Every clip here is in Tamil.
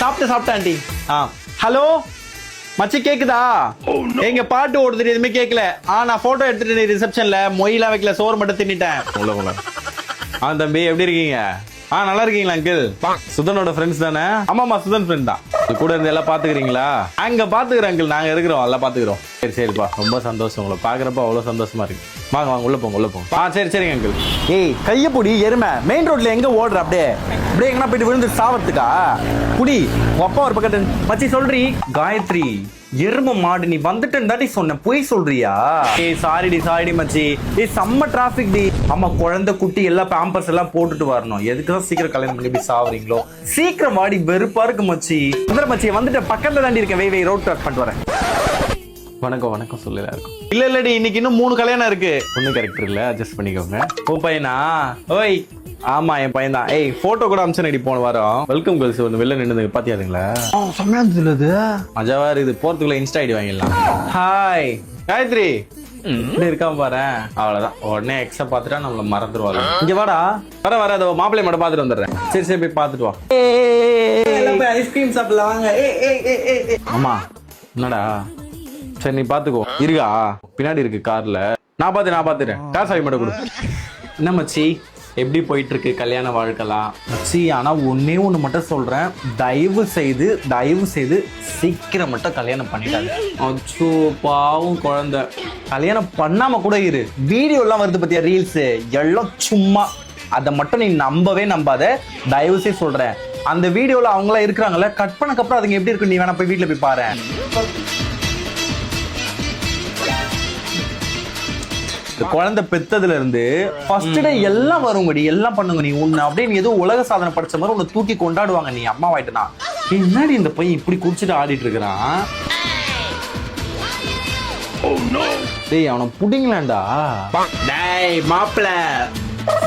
சாப்பிட்டேன் ஆண்டி. ஹலோ மச்சி கேக்குதா? எங்க பாட்டு ஓடுது எதுவுமே கேட்கல. நான் போட்டோ எடுத்துட்டு ரிசப்ஷன்ல மொயிலாம் வைக்கல, சோறு மட்டும் தின்னுட்டேன். தம்பி எப்படி இருக்கீங்க? நல்லா இருக்கீங்களா அங்கிள்? சுதனோட ஃப்ரெண்ட்ஸ் தானே? ஆமாமா சுதன் ஃப்ரெண்ட் தான். கூட இருந்து எல்லாம் பாத்துக்கிறீங்களா? அங்க பாத்துக்கிறோம் அங்கிள், நாங்க இருக்கிறோம், எல்லாம் பாத்துக்கிறோம். சரிப்பா, ரொம்ப சந்தோஷம். உங்களை பாக்குறப்ப அவ்வளவு சந்தோஷமா இருக்கு. வாங்க வாங்க உள்ள போங்க. சரிங்க அங்கிள். ஏய் கைய புடி எருமை, மெயின் ரோட்ல எங்க ஓடுற? அப்படியே எங்கன்னா போயிட்டு விழுந்து சாவறதுக்கா? புடி உங்க அப்பா ஒரு பக்கத்து மச்சி சொல்றீ. காயத்ரி எரும மாடு, நீ வந்துட்டேன்னு தாண்டி சொன்ன, போய் சொல்றியா? சாரிடி மச்சி. செம்ம டிராபிக் டி. ஆமா, குழந்தை குட்டி எல்லாம் பேம்பர்ஸ் எல்லாம் போட்டுட்டு வரணும். எதுக்குதான் சீக்கிரம் கல்யாணம் பண்ணி போய் சாவறீங்களோ? சீக்கிரம் வாடி, வெறுப்பா இருக்கு மச்சி. மச்சி வந்துட்டு பக்கத்துல தாண்டி இருக்கேன். வை ரோட் கிராஸ் பண்ணிட்டு வரேன். வணக்கம் சொல்லல இருக்கும். இல்லடி, இன்னைக்கு இன்னும் 3 கல்யாணம் இருக்கு. ஒண்ணு கரெக்டர் இல்ல, அட்ஜஸ்ட் பண்ணிக்கோங்க. ஓ பையனா? ஓய் ஆமா என் பையன் தான். போட்டோ கூட அம்சனடி போன வாரம். வெல்கம் கேர்ள்ஸ் வந்து வெளில நின்று பாத்தியாதுங்களா? செம்மையா இருந்தது. மஜாவா இருக்குது. போறதுக்குள்ள இன்ஸ்டா ஐடி வாங்கிடலாம். ஹாய் காயத்ரி இருக்காம பாரு. அவ்வளவுதான், உடனே எக்ஸ பாத்துட்டா நம்மள மறந்துருவாங்க. இங்க வாடா. வர அதை மாப்பிள்ளை மட்டும் பாத்துட்டு வந்துடுறேன். சரி போய் பாத்துட்டு வா. ஐஸ்கிரீம் சாப்பிடலாம் வாங்க. ஆமா என்னடா? சரி நீ பாத்துக்கோ. இருக்கா பின்னாடி இருக்கு கார்ல. நான் பாத்துறேன். கார் சாவி மட்டும் கொடு. என்ன மச்சி எப்படி போயிட்டு இருக்கு கல்யாண வாழ்க்கலாம்? மச்சி ஆனா ஒண்ணு மட்டும் சொல்றேன், தயவு செய்து சீக்கிரம் மட்டும் கல்யாணம் பண்ணிட்டாங்க. அச்சோ பாவம் குழந்தை. கல்யாணம் பண்ணாம கூட இரு. வீடியோ எல்லாம் வருது பத்தியா, ரீல்ஸ் எல்லாம் சும்மா. அதை மட்டும் நீ நம்பாத. தயவு செய்து சொல்றேன், அந்த வீடியோல அவங்களா இருக்கிறாங்கல்ல, கட் பண்ணக்கப்புறம் அதுங்க எப்படி இருக்கு நீ வேணா போய் வீட்டுல போய் பாரு. குழந்தை பெத்ததுல இருந்து ஃபர்ஸ்ட் டே எல்லாம் வருங்கடி, எல்லாம் பண்ணுங்க. நீ உன்னை அப்படியே நீ ஏதோ உலக சாதனை படிச்ச மாதிரி உன்னை தூக்கி கொண்டாடுவாங்க. நீ அம்மா வாயிட்டுனா என்னடி இந்த பையன் இப்படி குடிச்சிட்டு ஆடிட்டு இருக்கிறான்? டேய் அவனை புடிங்களாண்டா. டேய் மாப்பிள்ள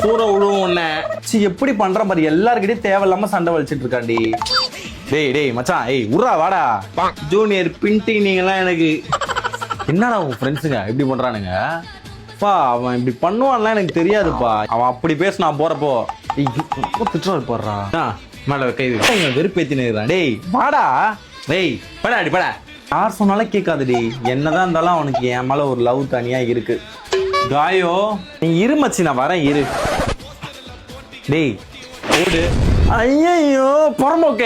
சூற விழுவும் உன்னை. எப்படி பண்ற மாதிரி எல்லாருக்கிட்டையும் தேவையில்லாம சண்டை வலிச்சிட்டு இருக்காண்டி. டேய் மச்சான், உர்ரா வாடா. ஜூனியர் பின்டி நீங்க எல்லாம் எனக்கு என்னடா உங்க ஃப்ரெண்ட்ஸுங்க இப்படி பண்றானுங்க? அவன் இப்படி பண்ணுவான்லாம் எனக்கு தெரியாதுப்பா. அவன் அப்படி பேச நான் போறப்போ திட்டுறாரு போடுறான். மேல கை வெறுப்பேத்தினுறான். டேய் வாடா. டேய் படா. யார் சொன்னாலும் கேட்காதுடி. என்னதான் இருந்தாலும் அவனுக்கு என் மேல ஒரு லவ் தனியா இருக்கு. காயோ நீ இரு மச்சி, நான் வரேன் இரு. டேய் ஓடு. ஐயோ பொறம்போக்க.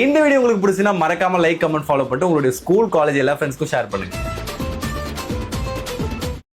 இந்த வீடியோ உங்களுக்கு பிடிச்சுன்னா மறக்காம லைக், கமெண்ட், ஃபாலோ பண்ணிட்டு உங்களுடைய ஸ்கூல், காலேஜ் எல்லா ஃப்ரெண்ட்ஸ்க்கும் ஷேர் பண்ணுங்க.